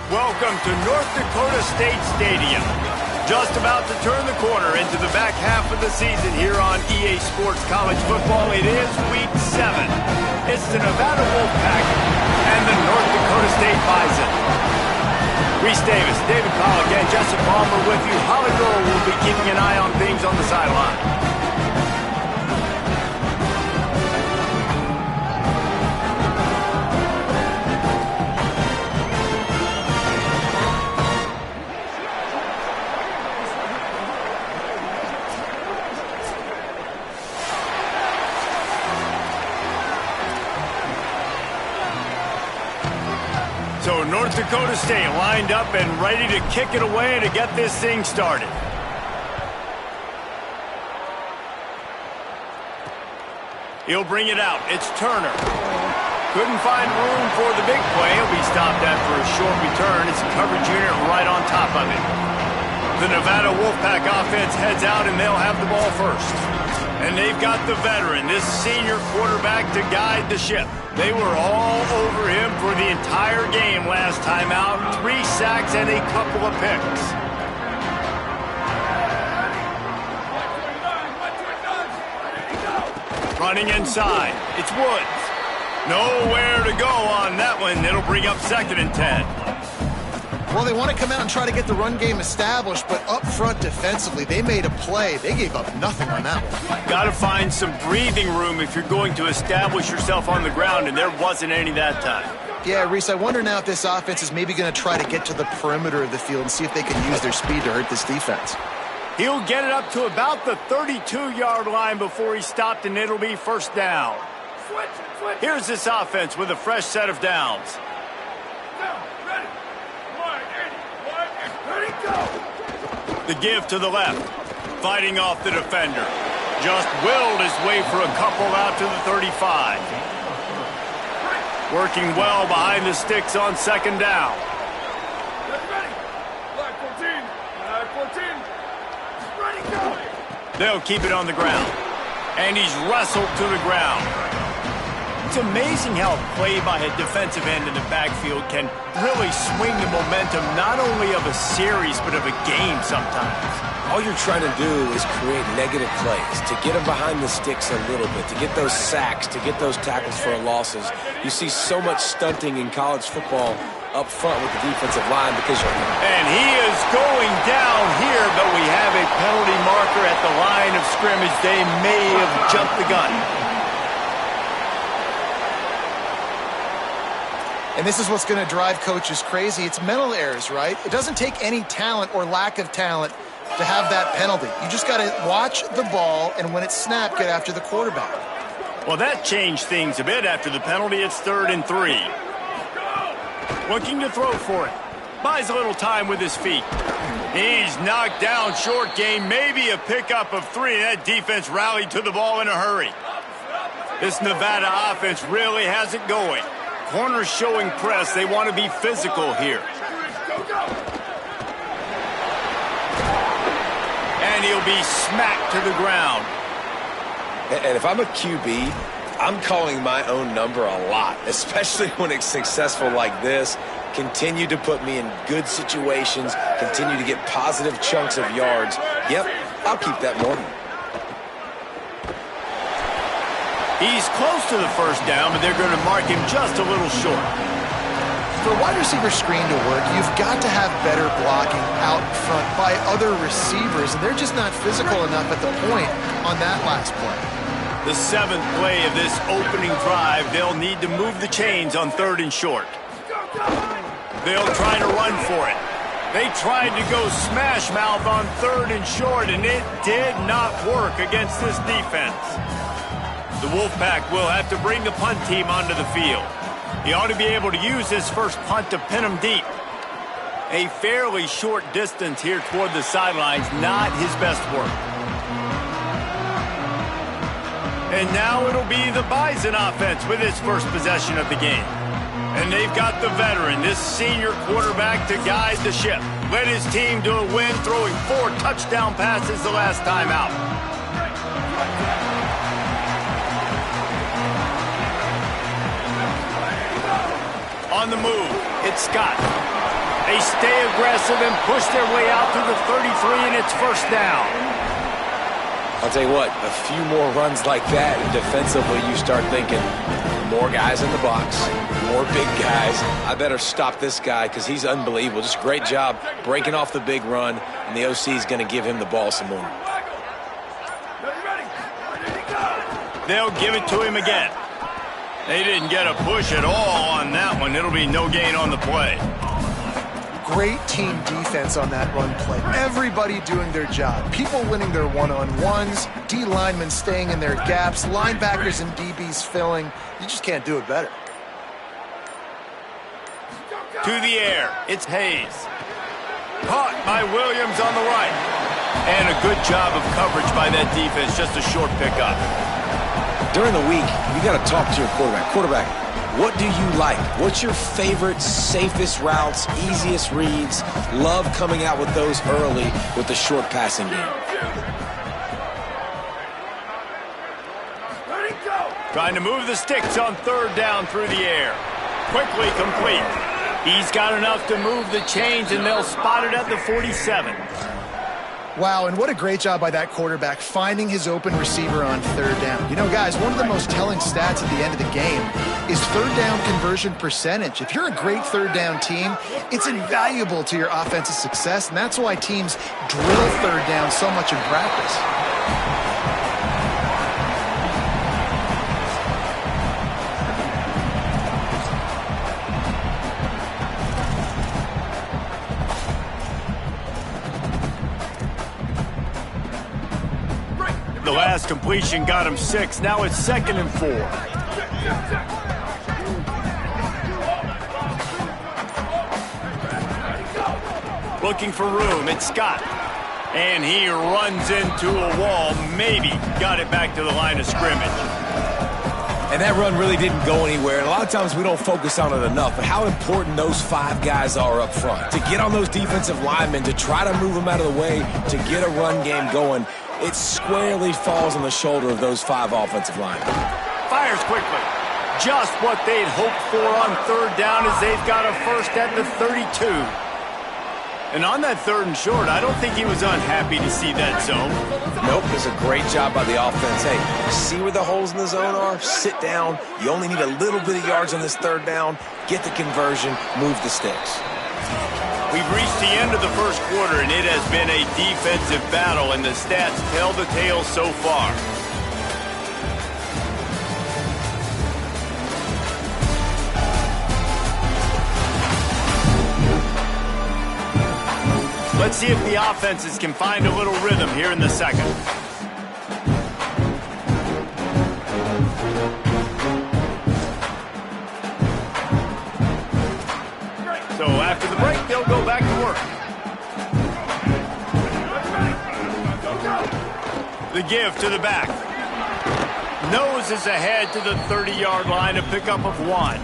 Welcome to North Dakota State Stadium. Just about to turn the corner into the back half of the season here on EA Sports College Football. It is Week 7. It's the Nevada Wolfpack and the North Dakota State Bison. Reese Davis, David Pollock, and Jesse Palmer with you. Holly Rowe will be keeping an eye on things on the sideline. So North Dakota State lined up and ready to kick it away to get this thing started. He'll bring it out. It's Turner. Couldn't find room for the big play. He'll be stopped after a short return. It's a coverage unit right on top of it. The Nevada Wolfpack offense heads out, and they'll have the ball first. And they've got the veteran, this senior quarterback, to guide the ship. They were all over him for the entire game last time out. 3 sacks and a couple of picks. Running inside, it's Woods. Nowhere to go on that one. It'll bring up 2nd and 10. Well, they want to come out and try to get the run game established, but up front defensively, they made a play. They gave up nothing on that one. Got to find some breathing room if you're going to establish yourself on the ground, and there wasn't any that time. Yeah, Reese, I wonder now if this offense is maybe going to try to get to the perimeter of the field and see if they can use their speed to hurt this defense. He'll get it up to about the 32-yard line before he's stopped, and it'll be 1st down. Here's this offense with a fresh set of downs. The give to the left, fighting off the defender. Just willed his way for a couple out to the 35. Working well behind the sticks on 2nd down. They'll keep it on the ground. And he's wrestled to the ground. It's amazing how a play by a defensive end in the backfield can really swing the momentum not only of a series but of a game sometimes. All you're trying to do is create negative plays, to get them behind the sticks a little bit, to get those sacks, to get those tackles for losses. You see so much stunting in college football up front with the defensive line because and he is going down here, but we have a penalty marker at the line of scrimmage. They may have jumped the gun. And this is what's going to drive coaches crazy. It's mental errors, right? It doesn't take any talent or lack of talent to have that penalty. You just got to watch the ball, and when it's snapped, get after the quarterback. Well, that changed things a bit after the penalty. It's 3rd and 3. Looking to throw for it. Buys a little time with his feet. He's knocked down short game, maybe a pickup of 3. That defense rallied to the ball in a hurry. This Nevada offense really has it going. Corners showing press. They want to be physical here. And he'll be smacked to the ground. And if I'm a QB, I'm calling my own number a lot, especially when it's successful like this. Continue to put me in good situations, continue to get positive chunks of yards. Yep, I'll keep that more. He's close to the 1st down, but they're going to mark him just a little short. For a wide receiver screen to work, you've got to have better blocking out front by other receivers, and they're just not physical enough at the point on that last play. The 7th play of this opening drive, they'll need to move the chains on 3rd and short. They'll try to run for it. They tried to go smash mouth on 3rd and short, and it did not work against this defense. The Wolfpack will have to bring the punt team onto the field. He ought to be able to use his first punt to pin him deep. A fairly short distance here toward the sidelines, not his best work. And now it'll be the Bison offense with its first possession of the game. And they've got the veteran, this senior quarterback, to guide the ship. Led his team to a win, throwing 4 touchdown passes the last time out. On the move, it's Scott. They stay aggressive and push their way out to the 33, and it's first down. I'll tell you what, a few more runs like that, and defensively you start thinking, more guys in the box, more big guys. I better stop this guy because he's unbelievable. Just great job breaking off the big run, and the OC is going to give him the ball some more. They'll give it to him again. They didn't get a push at all on that one. It'll be no gain on the play. Great team defense on that run play. Everybody doing their job. People winning their one-on-ones, D linemen staying in their gaps, linebackers and DBs filling. You just can't do it better. To the air, it's Hayes. Caught by Williams on the right. And a good job of coverage by that defense, just a short pickup. During the week, you got to talk to your quarterback. Quarterback, what do you like? What's your favorite, safest routes, easiest reads? Love coming out with those early with the short passing game. Trying to move the sticks on third down through the air. Quickly complete. He's got enough to move the chains, and they'll spot it at the 47. Wow, and what a great job by that quarterback finding his open receiver on third down. You know, guys, one of the most telling stats at the end of the game is third down conversion percentage. If you're a great third down team, it's invaluable to your offensive success, and that's why teams drill third down so much in practice. The last completion got him 6. Now it's 2nd and 4. Looking for room. It's Scott. And he runs into a wall. Maybe got it back to the line of scrimmage. And that run really didn't go anywhere. And a lot of times we don't focus on it enough. But how important those 5 guys are up front. To get on those defensive linemen, to try to move them out of the way, to get a run game going. It squarely falls on the shoulder of those 5 offensive linemen. Fires quickly. Just what they'd hoped for on third down as they've got a first at the 32. And on that 3rd and short, I don't think he was unhappy to see that zone. Nope, it's a great job by the offense. Hey, see where the holes in the zone are? Sit down. You only need a little bit of yards on this 3rd down. Get the conversion. Move the sticks. We've reached the end of the first quarter, and it has been a defensive battle, and the stats tell the tale so far. Let's see if the offenses can find a little rhythm here in the second. So after the break, they'll go back to work. The give to the back. Noses ahead to the 30-yard line, a pickup of 1.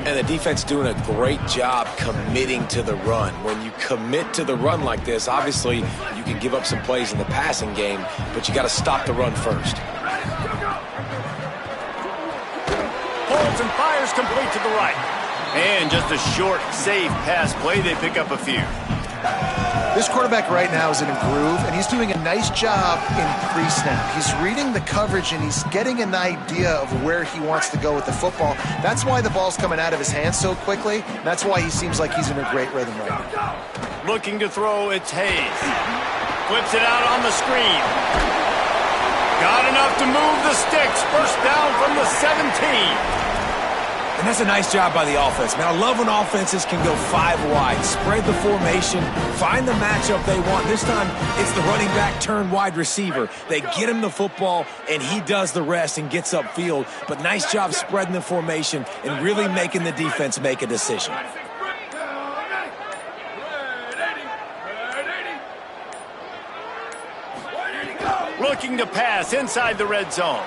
And the defense doing a great job committing to the run. When you commit to the run like this, obviously you can give up some plays in the passing game, but you got to stop the run first. Holds and fires complete to the right. And just a short, safe pass play. They pick up a few. This quarterback right now is in a groove, and he's doing a nice job in pre-snap. He's reading the coverage, and he's getting an idea of where he wants to go with the football. That's why the ball's coming out of his hands so quickly. That's why he seems like he's in a great rhythm right now. Looking to throw, it's Hayes. Flips it out on the screen. Got enough to move the sticks. First down from the 17. And that's a nice job by the offense, man. I love when offenses can go 5 wide, spread the formation, find the matchup they want. This time, it's the running back turned wide receiver. They get him the football, and he does the rest and gets upfield. But nice job spreading the formation and really making the defense make a decision. Looking to pass inside the red zone.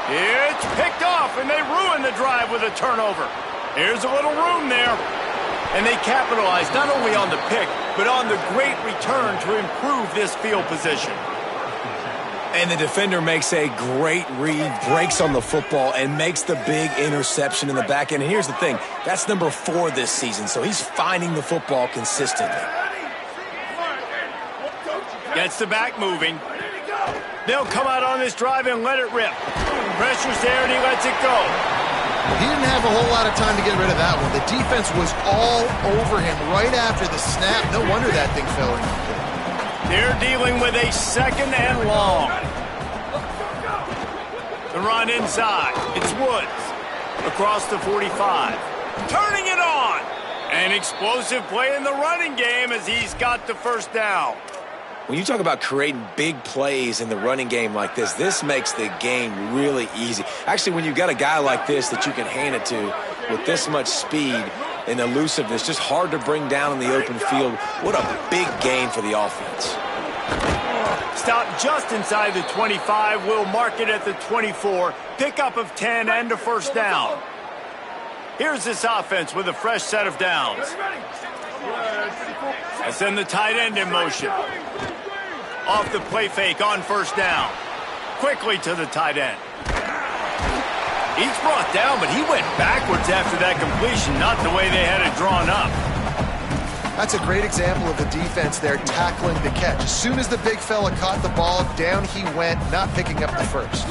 It's picked off, and they ruin the drive with a turnover. Here's a little room there. And they capitalize not only on the pick, but on the great return to improve this field position. And the defender makes a great read, breaks on the football, and makes the big interception in the back end. And here's the thing, that's number 4 this season, so he's finding the football consistently. Gets the back moving. They'll come out on this drive and let it rip. Pressure's there, and he lets it go. He didn't have a whole lot of time to get rid of that one. The defense was all over him right after the snap. No wonder that thing fell in. They're dealing with a 2nd and long. The run inside. It's Woods. Across the 45. Turning it on. An explosive play in the running game as he's got the first down. When you talk about creating big plays in the running game like this makes the game really easy. Actually, when you've got a guy like this that you can hand it to with this much speed and elusiveness, just hard to bring down in the open field, what a big gain for the offense. Stop just inside the 25. We'll mark it at the 24. Pickup of 10 and a first down. Here's this offense with a fresh set of downs. I send the tight end in motion. Off the play fake on first down. Quickly to the tight end. He's brought down, but he went backwards after that completion, not the way they had it drawn up. That's a great example of the defense there tackling the catch. As soon as the big fella caught the ball, down he went, not picking up the first.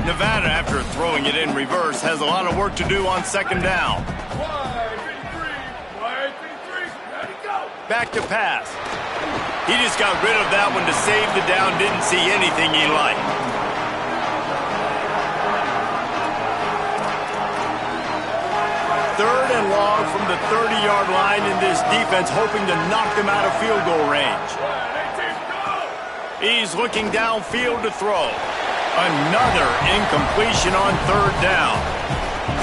Nevada, after throwing it in reverse, has a lot of work to do on 2nd down. Back to pass. He just got rid of that one to save the down. Didn't see anything he liked. Third and long from the 30-yard line in this defense, hoping to knock them out of field goal range. He's looking downfield to throw. Another incompletion on 3rd down.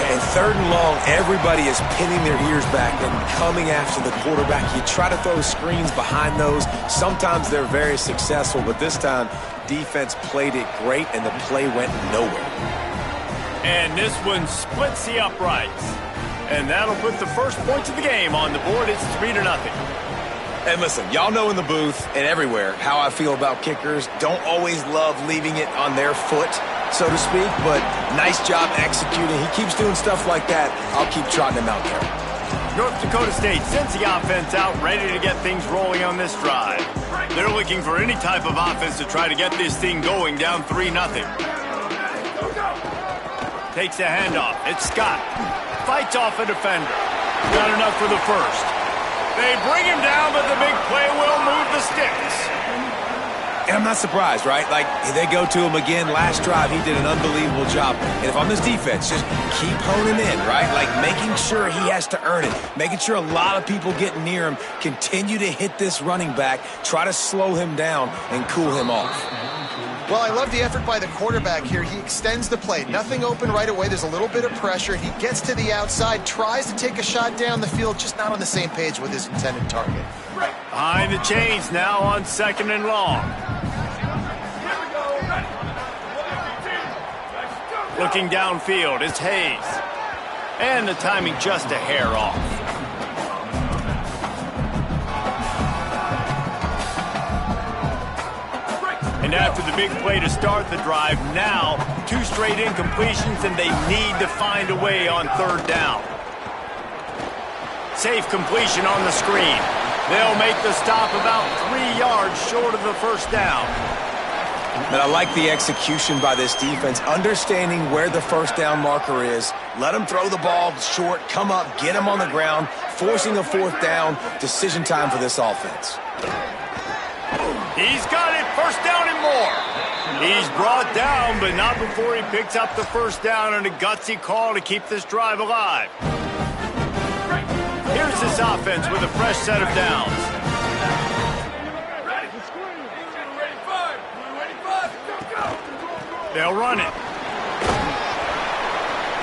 And 3rd and long, everybody is pinning their ears back and coming after the quarterback. You try to throw screens behind those. Sometimes they're very successful, but this time, defense played it great, and the play went nowhere. And this one splits the uprights. And that'll put the first points of the game on the board. It's 3-0. And listen, y'all know in the booth and everywhere how I feel about kickers. Don't always love leaving it on their foot, so to speak, but nice job executing. He keeps doing stuff like that. I'll keep trotting him out there. North Dakota State sends the offense out, ready to get things rolling on this drive. They're looking for any type of offense to try to get this thing going, down 3-0. Takes a handoff. It's Scott. Fights off a defender. Not enough for the first. They bring him down, but the big play will move the sticks. And I'm not surprised, right? Like, they go to him again. Last drive, he did an unbelievable job. And if I'm this defense, just keep honing in, right? Like, making sure he has to earn it. Making sure a lot of people get near him. Continue to hit this running back. Try to slow him down and cool him off. Well, I love the effort by the quarterback here. He extends the play. Nothing open right away. There's a little bit of pressure. He gets to the outside, tries to take a shot down the field, just not on the same page with his intended target. Behind the chains now on 2nd and long. Looking downfield, it's Hayes. And the timing just a hair off. And after the big play to start the drive, now 2 straight incompletions, and they need to find a way on 3rd down. Safe completion on the screen. They'll make the stop about 3 yards short of the first down. But I like the execution by this defense, understanding where the first down marker is. Let them throw the ball short, come up, get them on the ground, forcing a 4th down. Decision time for this offense. He's got it, first down and more. He's brought down, but not before he picks up the first down, and a gutsy call to keep this drive alive. Here's this offense with a fresh set of downs. They'll run it.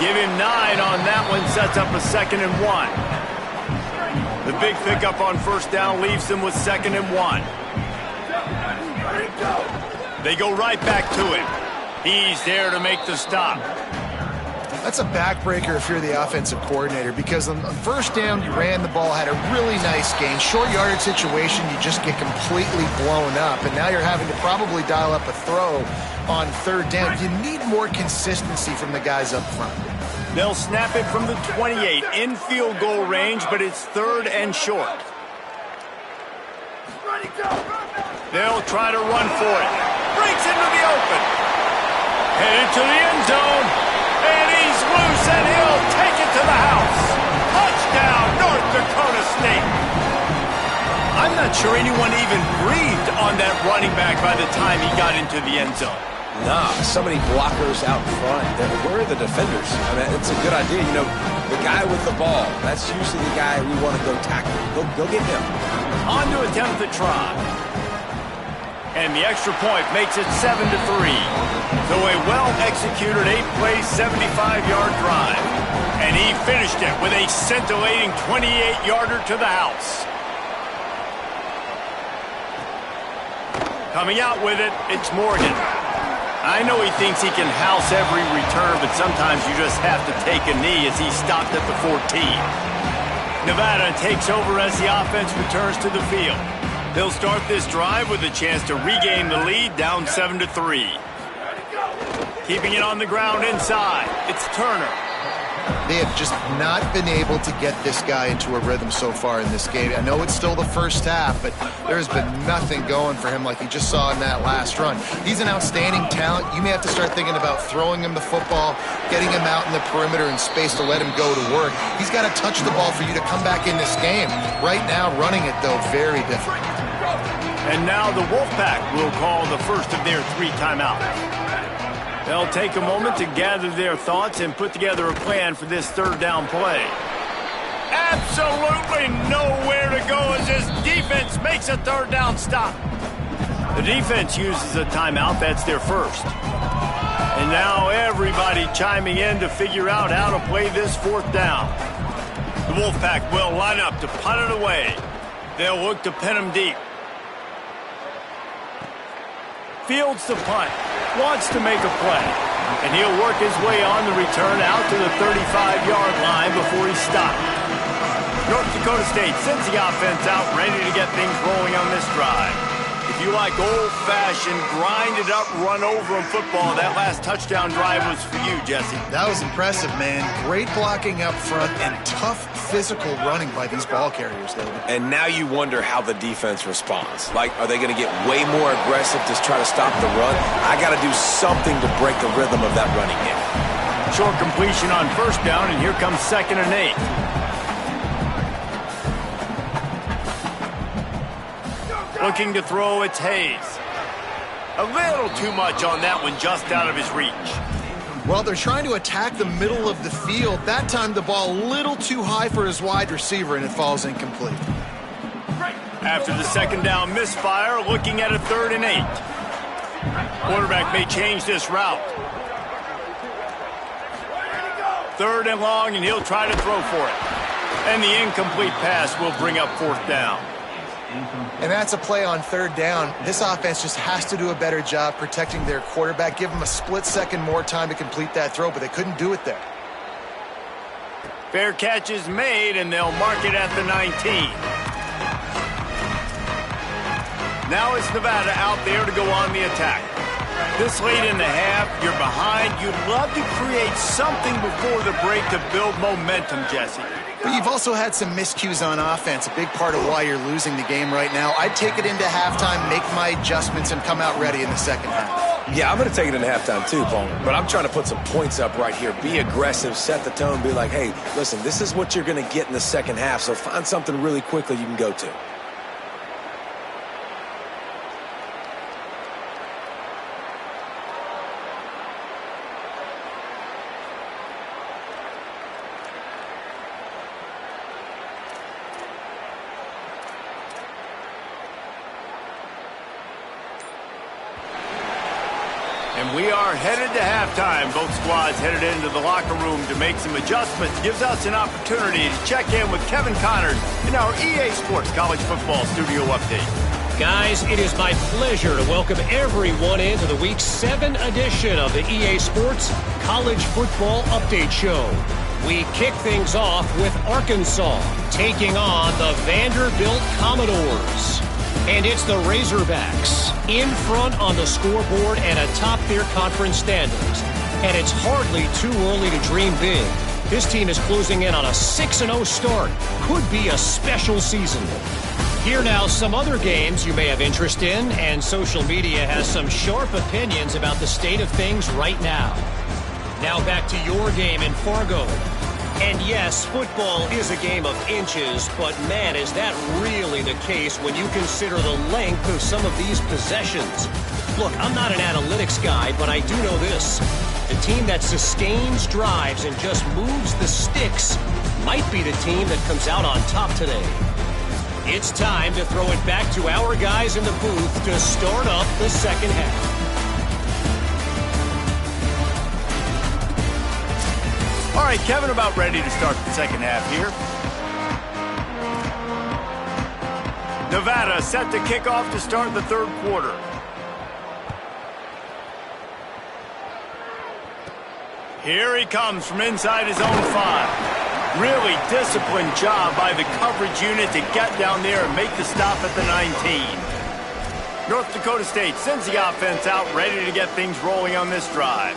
Give him 9 on that one, sets up a 2nd and 1. The big pickup on first down leaves them with 2nd and 1. They go right back to him. He's there to make the stop. That's a backbreaker if you're the offensive coordinator, because on first down, you ran the ball, had a really nice gain. Short yardage situation, you just get completely blown up, and now you're having to probably dial up a throw on third down. You need more consistency from the guys up front. They'll snap it from the 28 in field goal range, but it's third and short. They'll try to run for it. Breaks into the open. Headed to the end zone. And he's loose, and he'll take it to the house. Touchdown, North Dakota State. I'm not sure anyone even breathed on that running back by the time he got into the end zone. Nah, so many blockers out front. Where are the defenders? I mean, it's a good idea. You know, the guy with the ball, that's usually the guy we want to go tackle. Go get him. On to attempt the try. And the extra point makes it 7-3. So a well-executed 8-play, 75-yard drive. And he finished it with a scintillating 28-yarder to the house. Coming out with it, it's Morgan. I know he thinks he can house every return, but sometimes you just have to take a knee as he stopped at the 14. Nevada takes over as the offense returns to the field. They'll start this drive with a chance to regain the lead, down 7-3. Keeping it on the ground inside, it's Turner. They have just not been able to get this guy into a rhythm so far in this game. I know it's still the first half, but there's been nothing going for him like you just saw in that last run. He's an outstanding talent. You may have to start thinking about throwing him the football, getting him out in the perimeter in space to let him go to work. He's got to touch the ball for you to come back in this game. Right now, running it, though, very difficult. And now the Wolfpack will call the first of their 3 timeouts. They'll take a moment to gather their thoughts and put together a plan for this third down play. Absolutely nowhere to go as this defense makes a third down stop. The defense uses a timeout. That's their first. And now everybody chiming in to figure out how to play this fourth down. The Wolfpack will line up to punt it away. They'll look to pin him deep. Fields the punt. Wants to make a play. And he'll work his way on the return out to the 35-yard line before he's stopped. North Dakota State sends the offense out, ready to get things rolling on this drive. If you like old-fashioned, grind-it-up, run-over-'em football, that last touchdown drive was for you, Jesse. That was impressive, man. Great blocking up front and tough physical running by these ball carriers, David. And now you wonder how the defense responds. Like, are they going to get way more aggressive to try to stop the run? I got to do something to break the rhythm of that running game. Short completion on first down, and here comes 2nd and 8. Looking to throw, it's Hayes. A little too much on that one, just out of his reach. Well, they're trying to attack the middle of the field. That time the ball a little too high for his wide receiver, and it falls incomplete. After the 2nd down misfire, looking at a 3rd and 8. Quarterback may change this route. 3rd and long, and he'll try to throw for it. And the incomplete pass will bring up 4th down. And that's a play on 3rd down. This offense just has to do a better job protecting their quarterback. Give them a split second more time to complete that throw, but they couldn't do it there. Fair catch is made, and they'll mark it at the 19. Now it's Nevada out there to go on the attack. This late in the half, you're behind. You'd love to create something before the break to build momentum, Jesse. But you've also had some miscues on offense, a big part of why you're losing the game right now. I'd take it into halftime, make my adjustments, and come out ready in the second half. Yeah, I'm going to take it into halftime too, Bowman. But I'm trying to put some points up right here. Be aggressive, set the tone, be like, hey, listen, this is what you're going to get in the second half, so find something really quickly you can go to. And we are headed to halftime. Both squads headed into the locker room to make some adjustments. Gives us an opportunity to check in with Kevin Connors in our EA Sports College Football Studio Update. Guys, it is my pleasure to welcome everyone into the Week 7 edition of the EA Sports College Football Update Show. We kick things off with Arkansas taking on the Vanderbilt Commodores. And it's the Razorbacks in front on the scoreboard and atop their conference standings. And it's hardly too early to dream big. This team is closing in on a 6-0 start. Could be a special season. Here now, some other games you may have interest in, and social media has some sharp opinions about the state of things right now. Now back to your game in Fargo. And yes, football is a game of inches, but man, is that really the case when you consider the length of some of these possessions. Look, I'm not an analytics guy, but I do know this. The team that sustains drives and just moves the sticks might be the team that comes out on top today. It's time to throw it back to our guys in the booth to start up the second half. All right, Kevin, about ready to start the second half here. Nevada set to kick off to start the third quarter. Here he comes from inside his own 5. Really disciplined job by the coverage unit to get down there and make the stop at the 19. North Dakota State sends the offense out ready to get things rolling on this drive.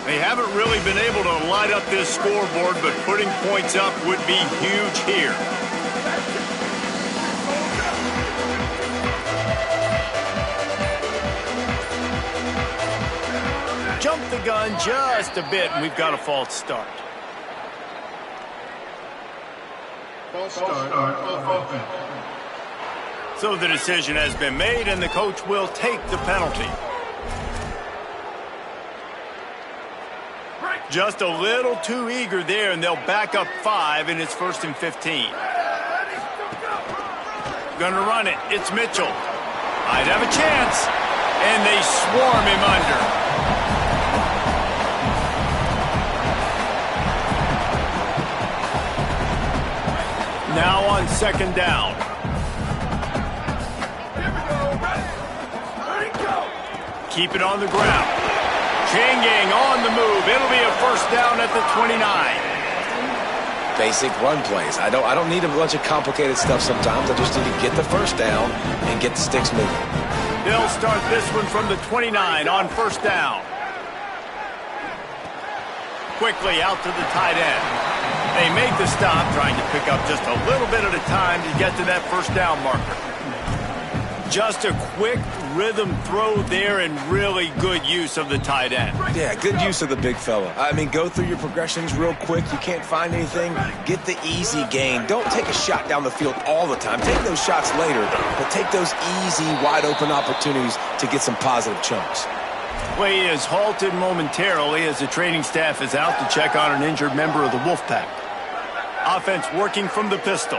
They haven't really been able to light up this scoreboard, but putting points up would be huge here. Jump the gun just a bit, and we've got a false start. So the decision has been made, and the coach will take the penalty. Just a little too eager there, and they'll back up 5, and it's 1st and 15. Gonna run it. It's Mitchell. Might have a chance, and they swarm him under. Now on second down. Keep it on the ground. Chain gang on the move. It'll be a first down at the 29. Basic run plays. I don't need a bunch of complicated stuff sometimes. I just need to get the first down and get the sticks moving. They'll start this one from the 29 on first down. Quickly out to the tight end. They make the stop, trying to pick up just a little bit at a time to get to that first down marker. Just a quick rhythm throw there and really good use of the tight end. Yeah, good use of the big fella. I mean, go through your progressions real quick. You can't find anything. Get the easy gain. Don't take a shot down the field all the time. Take those shots later, but take those easy, wide-open opportunities to get some positive chunks. Play is halted momentarily as the training staff is out to check on an injured member of the Wolfpack. Offense working from the pistol.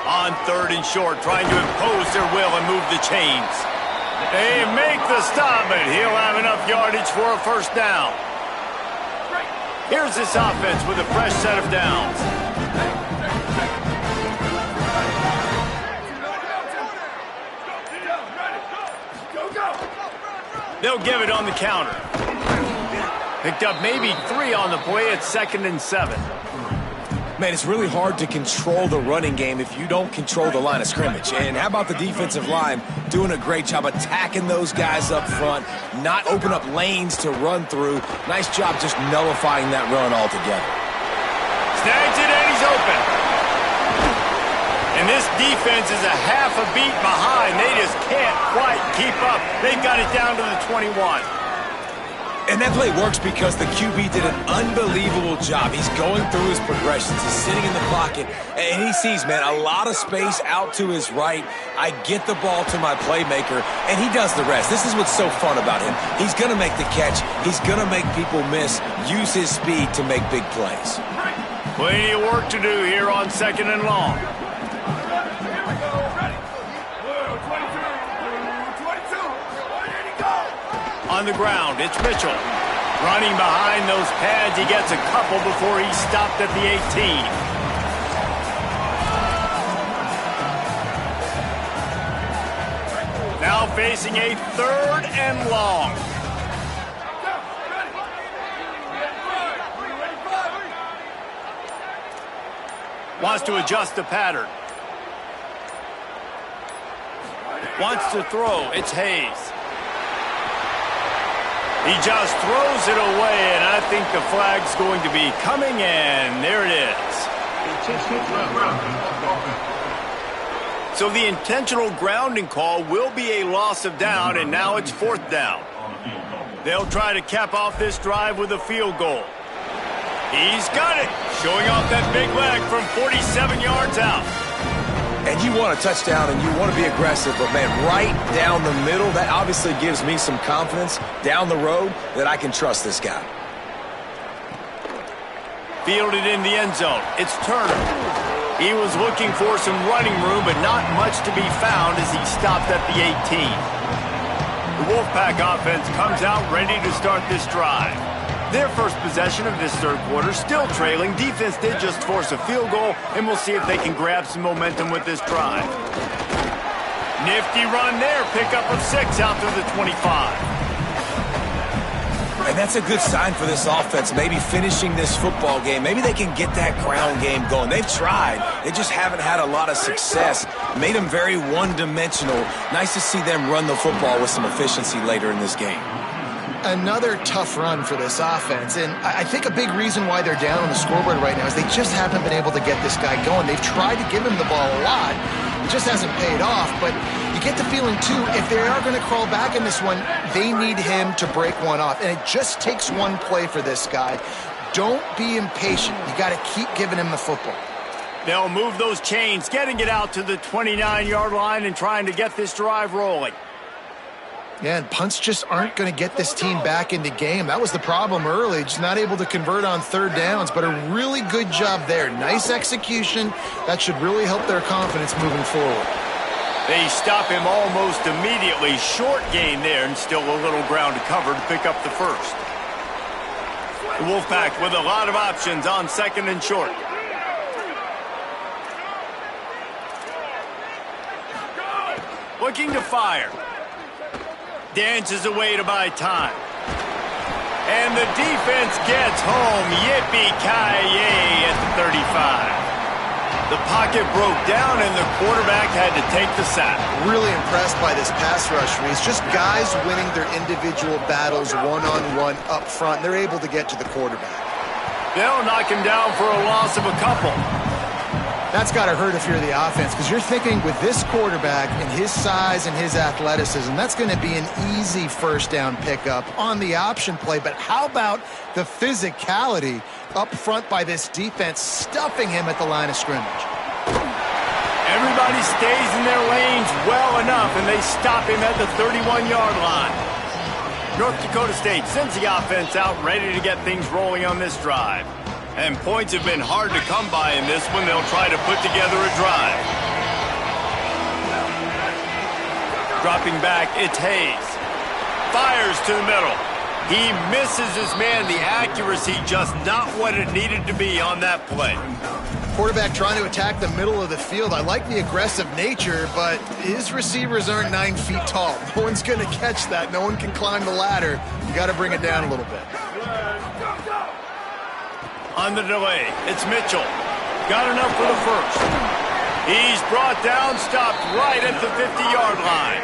On 3rd and short, trying to impose their will and move the chains. They make the stop, but he'll have enough yardage for a first down. Here's this offense with a fresh set of downs. They'll give it on the counter. Picked up maybe 3 on the play at 2nd and 7. Man, it's really hard to control the running game if you don't control the line of scrimmage. And how about the defensive line doing a great job attacking those guys up front, not open up lanes to run through. Nice job just nullifying that run altogether. Snags it and he's open. And this defense is a half a beat behind. They just can't quite keep up. They've got it down to the 21. And that play works because the QB did an unbelievable job. He's going through his progressions. He's sitting in the pocket, and he sees, man, a lot of space out to his right. I get the ball to my playmaker, and he does the rest. This is what's so fun about him. He's going to make the catch. He's going to make people miss, use his speed to make big plays. Plenty of work to do here on 2nd and long. On the ground, it's Mitchell. Running behind those pads, he gets a couple before he's stopped at the 18. Now facing a 3rd and long. Wants to adjust the pattern. Wants to throw. It's Hayes. He just throws it away, and I think the flag's going to be coming in. There it is. So the intentional grounding call will be a loss of down, and now it's 4th down. They'll try to cap off this drive with a field goal. He's got it, showing off that big leg from 47 yards out. And you want a touchdown and you want to be aggressive, but, man, right down the middle, that obviously gives me some confidence down the road that I can trust this guy. Fielded in the end zone. It's Turner. He was looking for some running room, but not much to be found as he stopped at the 18. The Wolfpack offense comes out ready to start this drive. Their first possession of this 3rd quarter, still trailing. Defense did just force a field goal, and we'll see if they can grab some momentum with this drive. Nifty run there, pickup of 6 out to the 25. And that's a good sign for this offense, maybe finishing this football game. Maybe they can get that ground game going. They've tried. They just haven't had a lot of success. Made them very one-dimensional. Nice to see them run the football with some efficiency later in this game. Another tough run for this offense, and I think a big reason why they're down on the scoreboard right now is they just haven't been able to get this guy going. They've tried to give him the ball a lot. It just hasn't paid off, but you get the feeling, too, if they are going to crawl back in this one, they need him to break one off, and it just takes one play for this guy. Don't be impatient. You got to keep giving him the football. They'll move those chains, getting it out to the 29-yard line and trying to get this drive rolling. Yeah, and punts just aren't going to get this team back in the game. That was the problem early, just not able to convert on 3rd downs, but a really good job there. Nice execution. That should really help their confidence moving forward. They stop him almost immediately. Short gain there, and still a little ground to cover to pick up the 1st. The Wolfpack with a lot of options on 2nd and short. Looking to fire. Dances away to buy time. And the defense gets home. Yippee-ki-yay at the 35. The pocket broke down, and the quarterback had to take the sack. Really impressed by this pass rush, Reese. Just guys winning their individual battles one-on-one up front. They're able to get to the quarterback. They'll knock him down for a loss of a couple. That's got to hurt if you're the offense, because you're thinking with this quarterback and his size and his athleticism, that's going to be an easy 1st down pickup on the option play. But how about the physicality up front by this defense, stuffing him at the line of scrimmage? Everybody stays in their lanes well enough, and they stop him at the 31-yard line. North Dakota State sends the offense out ready to get things rolling on this drive. And points have been hard to come by in this one. They'll try to put together a drive. Dropping back, it's Hayes. Fires to the middle. He misses his man. The accuracy just not what it needed to be on that play. Quarterback trying to attack the middle of the field. I like the aggressive nature, but his receivers aren't 9 feet tall. No one's going to catch that. No one can climb the ladder. You got to bring it down a little bit. On the delay, it's Mitchell. Got enough for the 1st. He's brought down, stopped right at the 50-yard line.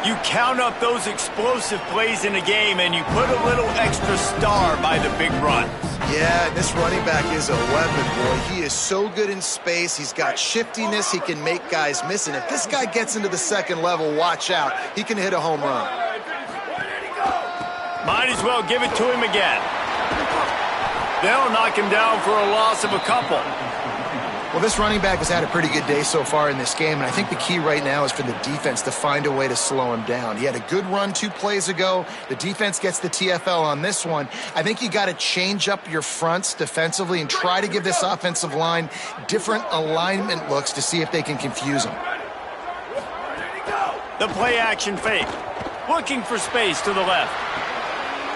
You count up those explosive plays in a game, and you put a little extra star by the big runs. Yeah, this running back is a weapon, boy. He is so good in space. He's got shiftiness. He can make guys miss. And if this guy gets into the 2nd level, watch out. He can hit a home run. Might as well give it to him again. They'll knock him down for a loss of a couple. Well, this running back has had a pretty good day so far in this game, and I think the key right now is for the defense to find a way to slow him down. He had a good run 2 plays ago. The defense gets the TFL on this one. I think you got to change up your fronts defensively and try to give this offensive line different alignment looks to see if they can confuse him. The play action fake. Looking for space to the left.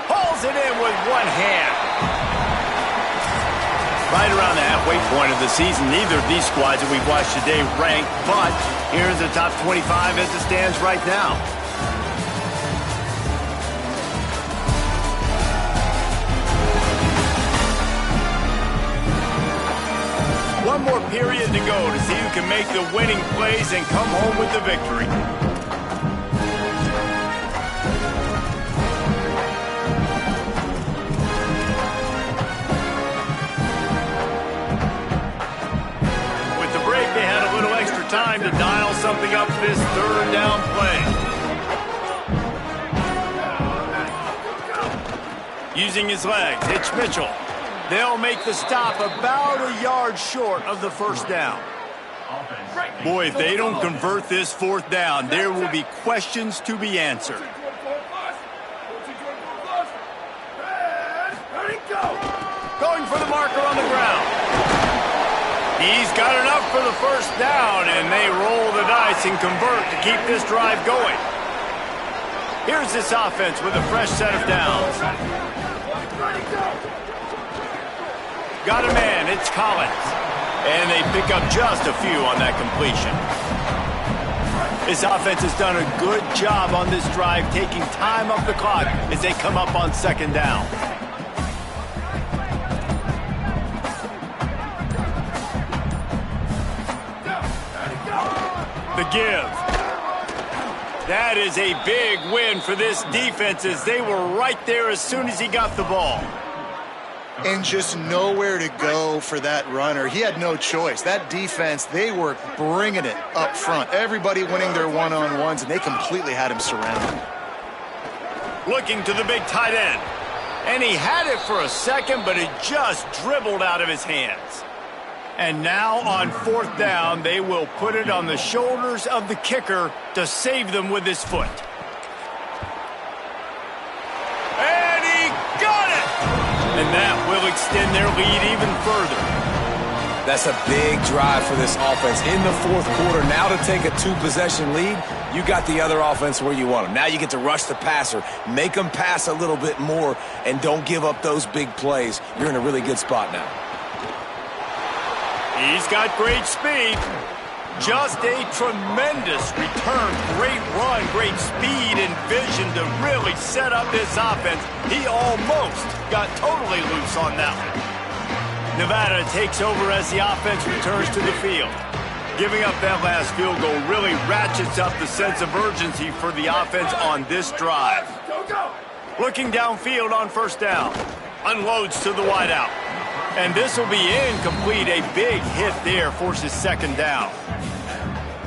Pulls it in with one hand. Right around the halfway point of the season, neither of these squads that we've watched today rank, but here's the top 25 as it stands right now. One more period to go to see who can make the winning plays and come home with the victory. With the break, they had a little extra time to dial something up this third down play. Using his legs, it's Mitchell. They'll make the stop about a yard short of the first down. Boy, if they don't convert this fourth down, there will be questions to be answered. Going for the marker on the ground. He's got enough for the first down, and they roll the dice and convert to keep this drive going. Here's this offense with a fresh set of downs. Got a man, it's Collins. And they pick up just a few on that completion. This offense has done a good job on this drive, taking time off the clock as they come up on second down. The give. That is a big win for this defense as they were right there as soon as he got the ball. And just nowhere to go for that runner. He had no choice. That defense, they were bringing it up front. Everybody winning their one-on-ones, and they completely had him surrounded. Looking to the big tight end. And he had it for a second, but it just dribbled out of his hands. And now on fourth down, they will put it on the shoulders of the kicker to save them with his foot. And he got it! And that will extend their lead even further. That's a big drive for this offense in the fourth quarter. Now to take a two-possession lead, you got the other offense where you want them. Now you get to rush the passer, make them pass a little bit more, and don't give up those big plays. You're in a really good spot now. He's got great speed. Just a tremendous return. Great run, great speed and vision to really set up this offense. He almost got totally loose on that one. Nevada takes over as the offense returns to the field. Giving up that last field goal really ratchets up the sense of urgency for the offense on this drive. Looking downfield on first down. Unloads to the wideout. And this will be incomplete. A big hit there forces second down.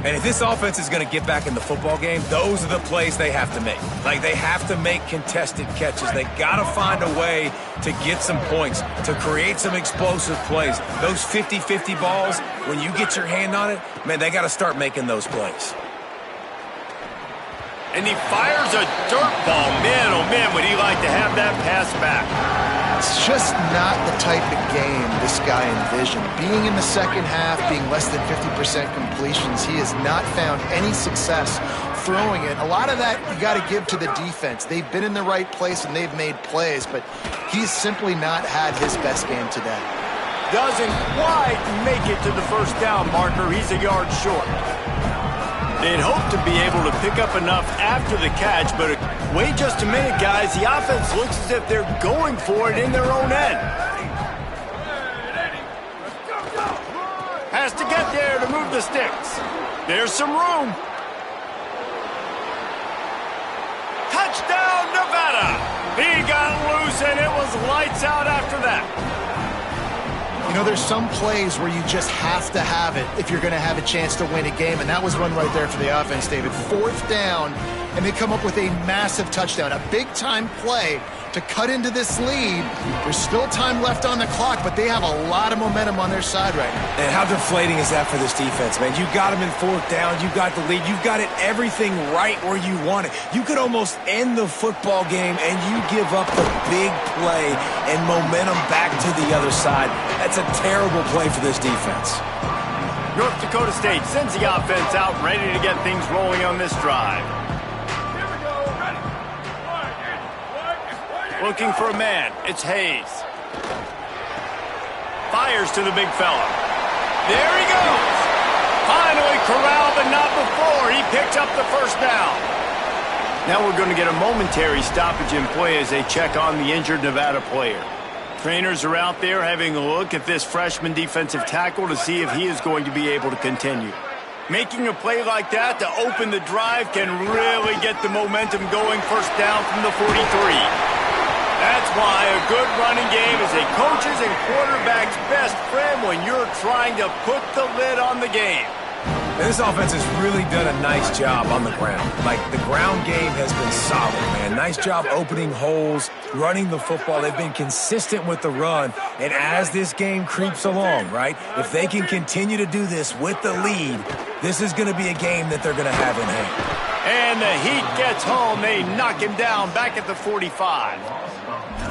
And if this offense is going to get back in the football game, those are the plays they have to make. Like, they have to make contested catches. They got to find a way to get some points, to create some explosive plays. Those 50-50 balls, when you get your hand on it, man, they got to start making those plays. And he fires a dirt ball. Man, oh man, would he like to have that pass back. It's just not the type of game this guy envisioned. Being in the second half, being less than 50% completions, he has not found any success throwing it. A lot of that you got to give to the defense. They've been in the right place and they've made plays, but he's simply not had his best game today. Doesn't quite make it to the first down marker. He's a yard short. They'd hope to be able to pick up enough after the catch, but wait just a minute, guys. The offense looks as if they're going for it in their own end. Has to get there to move the sticks. There's some room. Touchdown, Nevada! He got loose, and it was lights out after that. You know, there's some plays where you just have to have it if you're going to have a chance to win a game, and that was one right there for the offense, David. Fourth down, and they come up with a massive touchdown, a big-time play to cut into this lead. There's still time left on the clock, but they have a lot of momentum on their side right now. And how deflating is that for this defense, man? You got them in fourth down. You got the lead. You've got it everything right where you want it. You could almost end the football game, and you give up the big play and momentum back to the other side. That's a terrible play for this defense. North Dakota State sends the offense out, ready to get things rolling on this drive. Looking for a man. It's Hayes. 5 fires to the big fella. There he goes. Finally corralled, but not before. He picks up the first down. Now we're going to get a momentary stoppage in play as they check on the injured Nevada player. Trainers are out there having a look at this freshman defensive tackle to see if he is going to be able to continue. Making a play like that to open the drive can really get the momentum going. First down from the 43. That's why a good running game is a coach's and quarterback's best friend when you're trying to put the lid on the game. And this offense has really done a nice job on the ground. Like, the ground game has been solid, man. Nice job opening holes, running the football. They've been consistent with the run. And as this game creeps along, right, if they can continue to do this with the lead, this is going to be a game that they're going to have in hand. And the heat gets home. They knock him down back at the 45.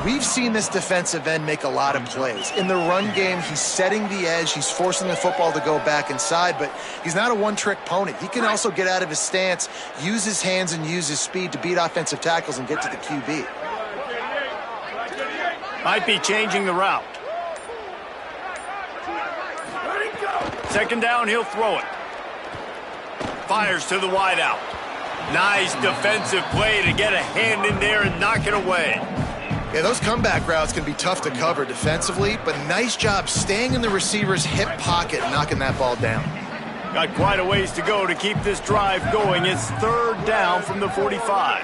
We've seen this defensive end make a lot of plays. In the run game, he's setting the edge. He's forcing the football to go back inside, but he's not a one-trick pony. He can also get out of his stance, use his hands, and use his speed to beat offensive tackles and get to the QB. Might be changing the route. Second down, he'll throw it. Fires to the wideout. Nice defensive play to get a hand in there and knock it away. Yeah, those comeback routes can be tough to cover defensively, but nice job staying in the receiver's hip pocket and knocking that ball down. Got quite a ways to go to keep this drive going. It's third down from the 45.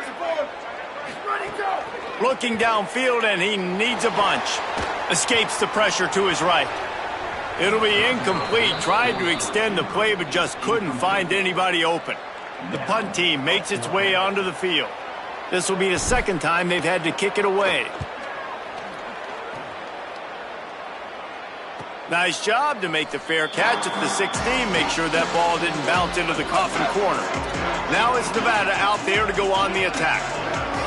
Looking downfield, and he needs a bunch. Escapes the pressure to his right. It'll be incomplete. Tried to extend the play, but just couldn't find anybody open. The punt team makes its way onto the field. This will be the second time they've had to kick it away. Nice job to make the fair catch at the 16. Make sure that ball didn't bounce into the coffin corner. Now it's Nevada out there to go on the attack.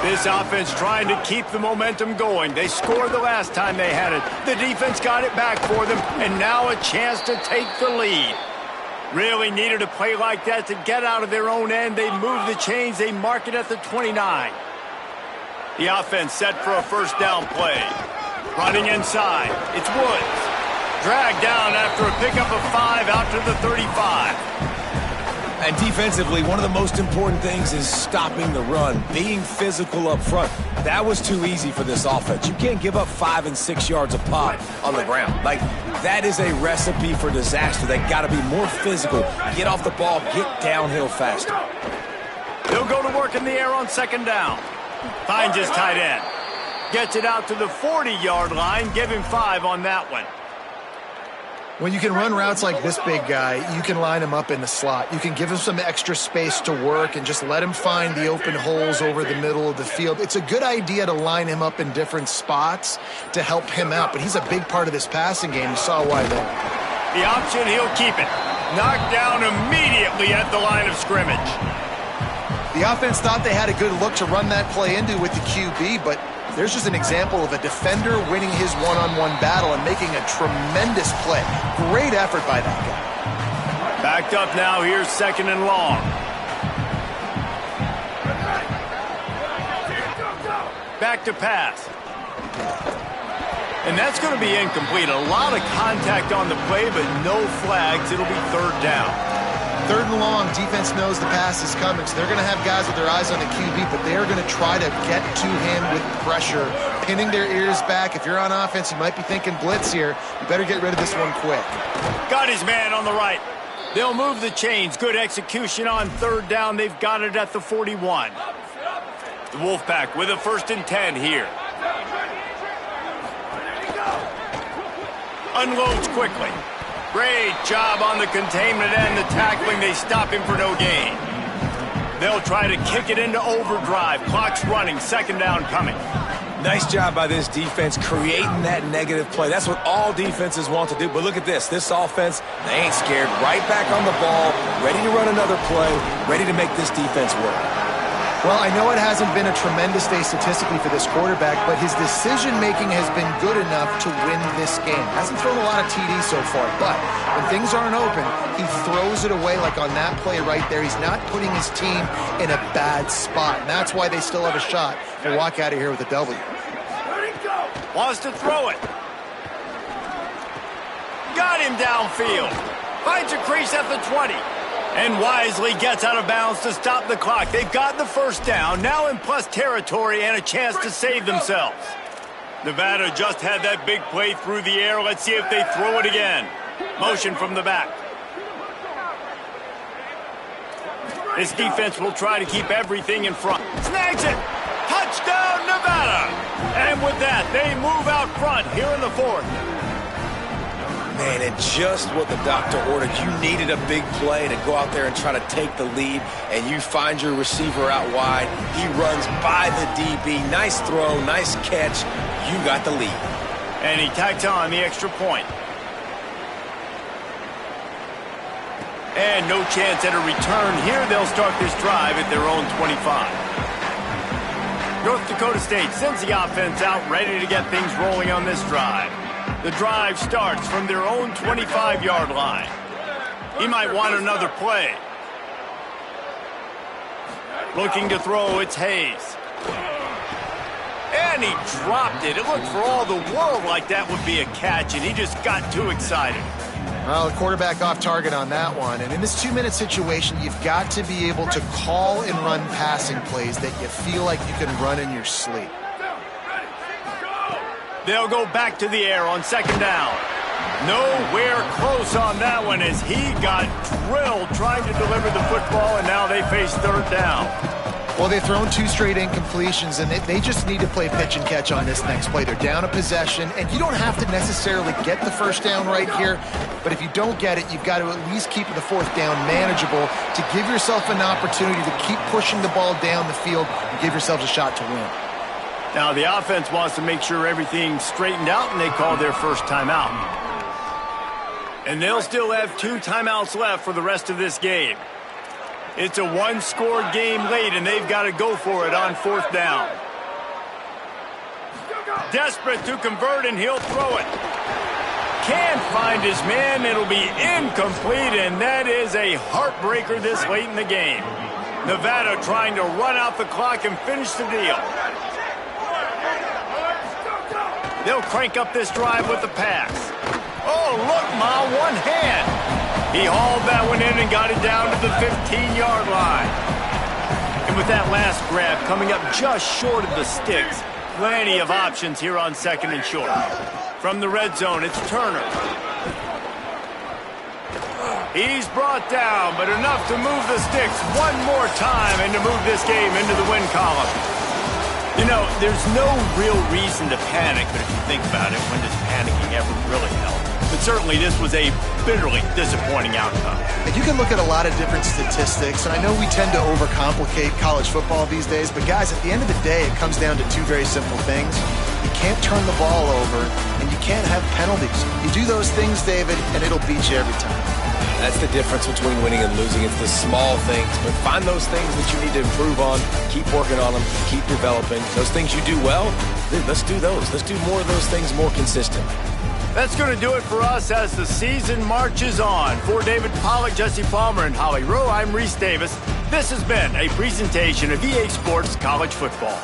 This offense trying to keep the momentum going. They scored the last time they had it. The defense got it back for them, and now a chance to take the lead. Really needed a play like that to get out of their own end. They move the chains. They mark it at the 29. The offense set for a first down play. Running inside. It's Woods. Dragged down after a pickup of 5 out to the 35. And defensively, one of the most important things is stopping the run, being physical up front. That was too easy for this offense. You can't give up 5 and 6 yards a pop on the ground. Like, that is a recipe for disaster. They got to be more physical, get off the ball, get downhill faster. He'll go to work in the air on second down. Finds his tight end. Gets it out to the 40-yard line. Give him 5 on that one. When you can run routes like this big guy, you can line him up in the slot. You can give him some extra space to work and just let him find the open holes over the middle of the field. It's a good idea to line him up in different spots to help him out, but he's a big part of this passing game. You saw why there. The option, he'll keep it. Knocked down immediately at the line of scrimmage. The offense thought they had a good look to run that play into with the QB, but there's just an example of a defender winning his one-on-one battle and making a tremendous play. Great effort by that guy. Backed up now. Here's second and long. Back to pass. And that's going to be incomplete. A lot of contact on the play, but no flags. It'll be third down. Third and long, defense knows the pass is coming, so they're going to have guys with their eyes on the QB, but they are going to try to get to him with pressure, pinning their ears back. If you're on offense, you might be thinking blitz here. You better get rid of this one quick. Got his man on the right. They'll move the chains. Good execution on third down. They've got it at the 41. The Wolfpack with a 1st and 10 here. Unloads quickly. Great job on the containment and the tackling. They stop him for no gain. They'll try to kick it into overdrive. Clock's running. Second down coming. Nice job by this defense creating that negative play. That's what all defenses want to do. But look at this. This offense, they ain't scared. Right back on the ball, ready to run another play, ready to make this defense work. Well, I know it hasn't been a tremendous day statistically for this quarterback, but his decision-making has been good enough to win this game. Hasn't thrown a lot of TDs so far, but when things aren't open, he throws it away like on that play right there. He's not putting his team in a bad spot, and that's why they still have a shot to walk out of here with a W. Wants to throw it. got him downfield. Finds a crease at the 20. And wisely gets out of bounds to stop the clock. They've got the first down, now in plus territory and a chance to save themselves. Nevada just had that big play through the air. Let's see if they throw it again. Motion from the back. This defense will try to keep everything in front. Snags it! Touchdown, Nevada! And with that, they move out front here in the fourth. Man, and just what the doctor ordered. You needed a big play to go out there and try to take the lead, and you find your receiver out wide. He runs by the DB. Nice throw, nice catch. You got the lead. And he tacks on the extra point. And no chance at a return here. They'll start this drive at their own 25. North Dakota State sends the offense out, ready to get things rolling on this drive. The drive starts from their own 25-yard line. He might want another play. Looking to throw, it's Hayes. And he dropped it. It looked for all the world like that would be a catch, and he just got too excited. Well, the quarterback off target on that one. And in this 2-minute situation, you've got to be able to call and run passing plays that you feel like you can run in your sleep. They'll go back to the air on second down. Nowhere close on that one as he got drilled trying to deliver the football, and now they face third down. Well, they've thrown 2 straight incompletions, and they just need to play pitch and catch on this next play. They're down a possession, and you don't have to necessarily get the first down right here, but if you don't get it, you've got to at least keep the fourth down manageable to give yourself an opportunity to keep pushing the ball down the field and give yourselves a shot to win. Now, the offense wants to make sure everything's straightened out, and they call their first timeout. And they'll still have 2 timeouts left for the rest of this game. It's a one-score game late, and they've got to go for it on fourth down. Desperate to convert, and he'll throw it. Can't find his man. It'll be incomplete, and that is a heartbreaker this late in the game. Nevada trying to run out the clock and finish the deal. They'll crank up this drive with the pass. Oh, look, Ma, one hand. He hauled that one in and got it down to the 15-yard line. And with that last grab coming up just short of the sticks, plenty of options here on second and short. From the red zone, it's Turner. He's brought down, but enough to move the sticks one more time and to move this game into the win column. You know, there's no real reason to panic, but if you think about it, when does panicking ever really help? But certainly this was a bitterly disappointing outcome. And you can look at a lot of different statistics, and I know we tend to overcomplicate college football these days, but guys, at the end of the day, it comes down to 2 very simple things. You can't turn the ball over, and you can't have penalties. You do those things, David, and it'll beat you every time. That's the difference between winning and losing. It's the small things, but find those things that you need to improve on, keep working on them, keep developing. Those things you do well, let's do those. Let's do more of those things more consistent. That's going to do it for us as the season marches on. For David Pollack, Jesse Palmer, and Holly Rowe, I'm Reese Davis. This has been a presentation of EA Sports College Football.